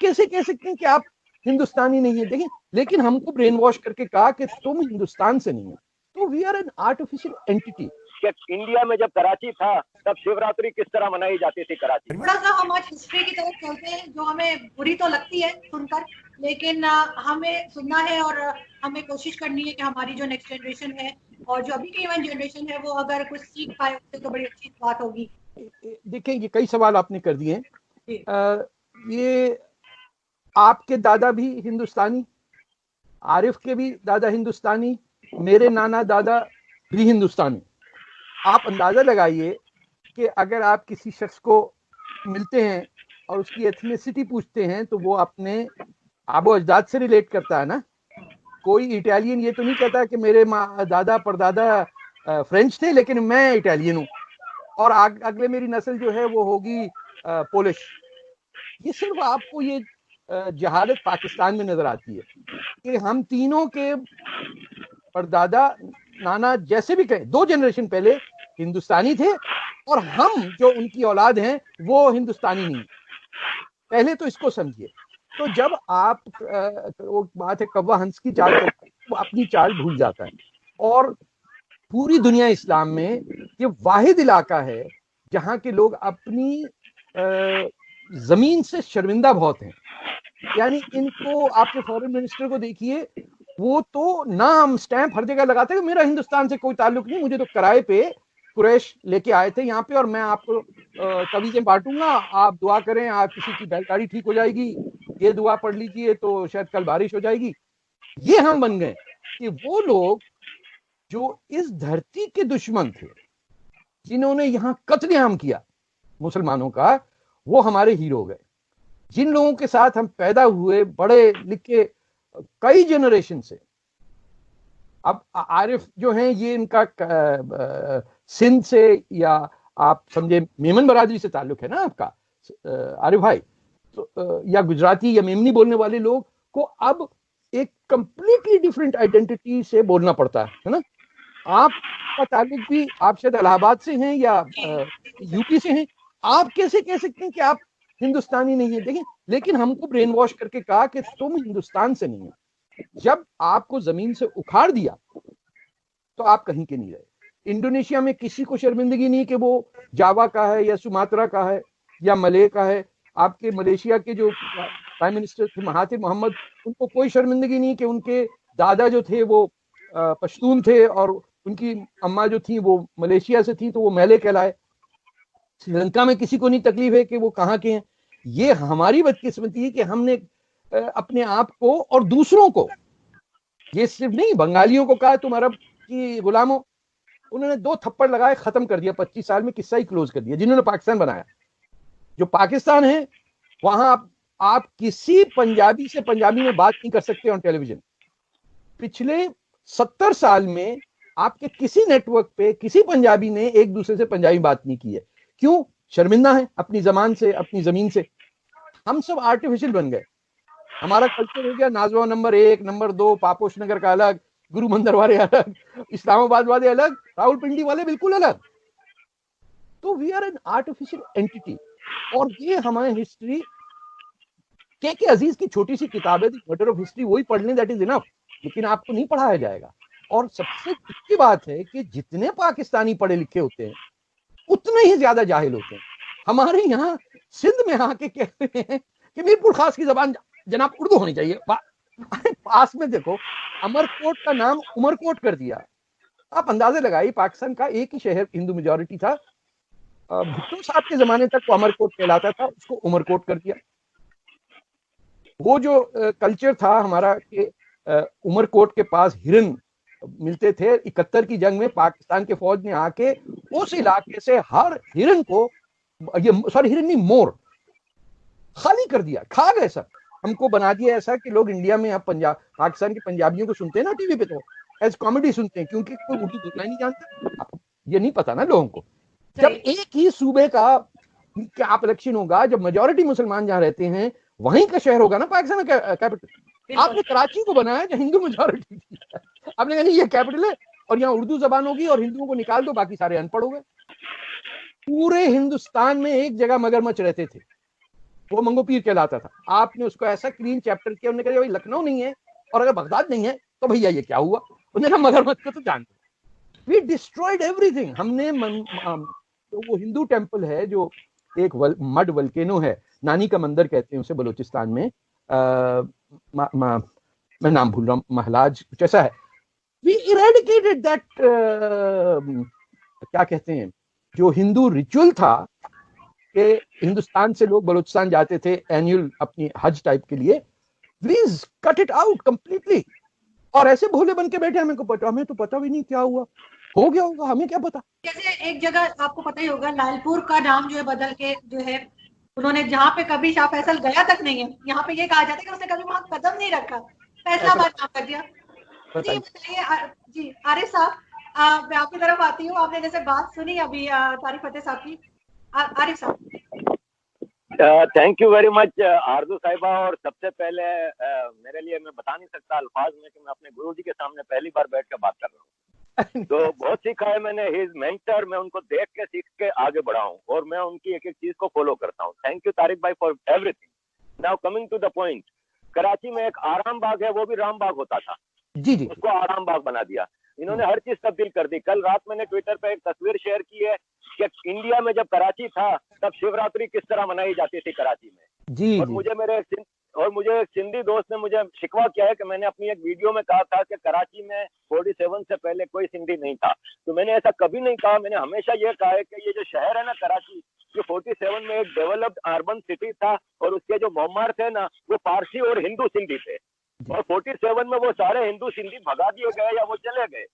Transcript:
कैसे कह सकते हैं कि आप हिंदुस्तानी नहीं है? देखिए, लेकिन हमको ब्रेन वॉश करके कहा कि तुम हिंदुस्तान से नहीं हो, तो we are an artificial entity. India में जब कराची था तब शिवरात्रि किस तरह मनाई जाती थी कराची में? थोड़ा सा हम आज हिस्ट्री की तरफ चलते हैं, जो हमें बुरी तो लगती है सुनकर, लेकिन हमें सुनना है और हमें कोशिश करनी है कि हमारी जो नेक्स्ट जनरेशन है और जो अभी की इवन जनरेशन है वो अगर कुछ सीख पाए उससे तो बड़ी अच्छी बात होगी। देखिए, ये कई सवाल आपने कर दिए। ये आपके दादा भी हिंदुस्तानी, आरिफ के भी दादा हिंदुस्तानी, मेरे नाना दादा भी हिंदुस्तानी। आप अंदाजा लगाइए कि अगर आप किसी शख्स को मिलते हैं और उसकी एथनिसिटी पूछते हैं तो वो अपने आबो अजदाद से रिलेट करता है ना। कोई इटालियन ये तो नहीं कहता कि मेरे दादा परदादा फ्रेंच थे लेकिन मैं इटालियन हूँ, और अगले मेरी नस्ल जो है वो होगी पोलिश। ये सिर्फ आपको ये जहालत पाकिस्तान में नजर आती है कि हम तीनों के परदादा नाना जैसे भी कहें 2 जनरेशन पहले हिंदुस्तानी थे, और हम जो उनकी औलाद हैं वो हिंदुस्तानी नहीं। पहले तो इसको समझिए। तो जब आप वो बात है कौवा हंस की चाल करते हैं, वो अपनी चाल भूल जाता है। और पूरी दुनिया इस्लाम में ये वाहिद इलाका है जहां के लोग अपनी जमीन से शर्मिंदा बहुत हैं। यानी इनको, आपके फॉरेन मिनिस्टर को देखिए, वो तो नाम स्टैंप हर जगह लगाते हैं, मेरा हिंदुस्तान से कोई ताल्लुक नहीं, मुझे तो किराए पे कुरैश लेके आए थे यहाँ पे और मैं आपको तवीज़ें बांटूंगा, आप दुआ करें, आप किसी की बैलगाड़ी ठीक हो जाएगी, ये दुआ पढ़ लीजिए तो शायद कल बारिश हो जाएगी। ये हम बन गए कि वो लोग जो इस धरती के दुश्मन थे, जिन्होंने यहाँ कत्लेआम किया मुसलमानों का, वो हमारे हीरो गए। जिन लोगों के साथ हम पैदा हुए, बड़े लिखे कई जनरेशन से, अब आरिफ जो हैं ये इनका सिंध से या आप समझे मेमन बरादरी से ताल्लुक है ना आपका आरिफ भाई, तो या गुजराती या मेमनी बोलने वाले लोग को अब एक कंप्लीटली डिफरेंट आइडेंटिटी से बोलना पड़ता है ना। आपका ताल्लुक भी, आप शायद इलाहाबाद से हैं या यूपी से हैं, आप कैसे कह सकते हैं कि आप हिंदुस्तानी नहीं है? देखिए, लेकिन हमको ब्रेन वॉश करके कहा कि तुम हिंदुस्तान से नहीं हो। जब आपको जमीन से उखाड़ दिया तो आप कहीं के नहीं रहे। इंडोनेशिया में किसी को शर्मिंदगी नहीं कि वो जावा का है या सुमात्रा का है या मले का है। आपके मलेशिया के जो प्राइम मिनिस्टर थे महातिर मोहम्मद, उनको कोई शर्मिंदगी नहीं कि उनके दादा जो थे वो पश्तून थे और उनकी अम्मा जो थी वो मलेशिया से थी, तो वो मैले कहलाए। श्रीलंका में किसी को नहीं तकलीफ है कि वो कहाँ के हैं। ये हमारी बदकिस्मती है कि हमने अपने आप को और दूसरों को, ये सिर्फ नहीं बंगालियों को कहा तुम अरब की गुलाम हो, उन्होंने 2 थप्पड़ लगाए, खत्म कर दिया। 25 साल में किस्सा ही क्लोज कर दिया। जिन्होंने पाकिस्तान बनाया, जो पाकिस्तान है वहां आप किसी पंजाबी से पंजाबी में बात नहीं कर सकते ऑन टेलीविजन। पिछले 70 साल में आपके किसी नेटवर्क पे किसी पंजाबी ने एक दूसरे से पंजाबी बात नहीं की है। क्यों? शर्मिंदा है अपनी जबान से, अपनी जमीन से। हम सब आर्टिफिशियल बन गए। हमारा कल्चर हो गया नाजवा नंबर 1, नंबर 2, पापोश नगर का अलग, गुरु मंदिर वाले अलग, इस्लामाबाद वाले अलग, रावलपिंडी वाले बिल्कुल अलग। तो we are an artificial entity. और ये हमारे हिस्ट्री के अजीज की छोटी सी किताब है, मर्डर ऑफ हिस्ट्री, वही पढ़ लें, दैट इज इनफ। लेकिन आपको नहीं पढ़ाया जाएगा। और सबसे दुख की बात है कि जितने पाकिस्तानी पढ़े लिखे होते हैं उतने ही ज्यादा जाहिल होते हैं। हमारे यहाँ सिंध में आके कह रहे हैं कि मीरपुर खास की जबान जनाब उर्दू होनी चाहिए। पास में देखो, अमरकोट का नाम उमरकोट कर दिया। आप अंदाजे लगाइए, पाकिस्तान का एक ही शहर हिंदू मेजॉरिटी था, भुट्टो साहब के जमाने तक वो अमरकोट कहलाता था, उसको उमरकोट कर दिया। वो जो कल्चर था हमारा कि उमरकोट के पास हिरन मिलते थे, 71 की जंग में पाकिस्तान के फौज ने आके उस इलाके से हर हिरन को, ये सॉरी हिरन नहीं, मोर खाली कर दिया, खा गए सब। हमको बना दिया ऐसा कि लोग इंडिया में अब पाकिस्तान के पंजाबियों को सुनते हैं ना टीवी पे, तो एज कॉमेडी सुनते हैं, क्योंकि कोई उर्दू बोलना ही नहीं जानता। ये नहीं पता ना लोगों को। जब एक ही सूबे का आप इलेक्शन होगा, जब मेजोरिटी मुसलमान जहां रहते हैं वहीं का शहर होगा ना पाकिस्तान का कैपिटल। आपने कराची को बनाया जहां हिंदू मेजोरिटी थी, आपने कहा नहीं ये कैपिटल है और यहाँ उर्दू जबान होगी और हिंदुओं को निकाल दो, बाकी सारे अनपढ़ हो गए। पूरे हिंदुस्तान में एक जगह मगरमच्छ रहते थे, वो मंगो पीर कहलाता था। आपने उसको ऐसा क्लीन चैप्टर किया, उन्होंने कहा भाई लखनऊ नहीं है और अगर बगदाद नहीं है तो भैया ये क्या हुआ। उन्होंने कहा मगरमच्छ को तो जानते, वी डिस्ट्रॉयड एवरीथिंग। हमने तो वो हिंदू टेम्पल है जो एक मड वल्केनो है, नानी का मंदिर कहते हैं उसे बलूचिस्तान में, मैं नाम भूल रहा हूँ, महलाज कुछ ऐसा है। वी इरेडिकेटेड दैट, क्या कहते हैं, जो हिंदू रिचुअल था कि हिंदुस्तान से लोग बलूचिस्तान जाते थे एनुअल अपनी हज टाइप के लिए, we cut it out completely. और ऐसे भोले बन के बैठे, हमें तो पता भी नहीं क्या हुआ, हो गया होगा, हमें क्या पता। जैसे एक जगह आपको पता ही होगा, लालपुर का नाम जो है बदल के जो है उन्होंने, जहाँ पे कभी शाह फैसल गया तक नहीं है, यहाँ पे ये कहा जाता है कि उसने कभी वहां कदम नहीं रखा, फैसलाबाद नाम कर दिया। जी बताइए जी आरिफ साहब, मैं आपकी तरफ आती हूँ। आपने जैसे बात सुनी अभी तारिक फतेह साहब की, आरिफ साहब। थैंक यू वेरी मच आरजू साहिबा। और सबसे पहले मेरे लिए, मैं बता नहीं सकता अल्फाज में कि मैं अपने गुरुजी के सामने पहली बार बैठ कर बात कर रहा हूँ। तो बहुत सीखा है मैंने, हिज मेंटर, मैं उनको देख के सीख के आगे बढ़ा हूँ और मैं उनकी एक एक चीज को फॉलो करता हूँ। थैंक यू तारिक भाई for everything. Now coming to the point, Karachi में एक आराम बाग है, वो भी राम बाग होता था जी जी, उसको आराम बाग बना दिया। इन्होंने हर चीज तब्दील कर दी। कल रात मैंने ट्विटर पे एक तस्वीर शेयर की है कि इंडिया में जब कराची था तब शिवरात्रि किस तरह मनाई जाती थी कराची में। जी और जी, मुझे एक सिंधी दोस्त ने मुझे शिकवा किया है कि मैंने अपनी एक वीडियो में कहा था कि कराची में 47 से पहले कोई सिंधी नहीं था। तो मैंने ऐसा कभी नहीं कहा। मैंने हमेशा ये कहा है कि ये जो शहर है ना कराची, जो 47 में एक डेवलप्ड अर्बन सिटी था और उसके जो मोमार थे ना, वो पारसी और हिंदू सिंधी थे। और 47 में वो सारे हिंदू सिंधी भगा दिए गए या वो चले गए।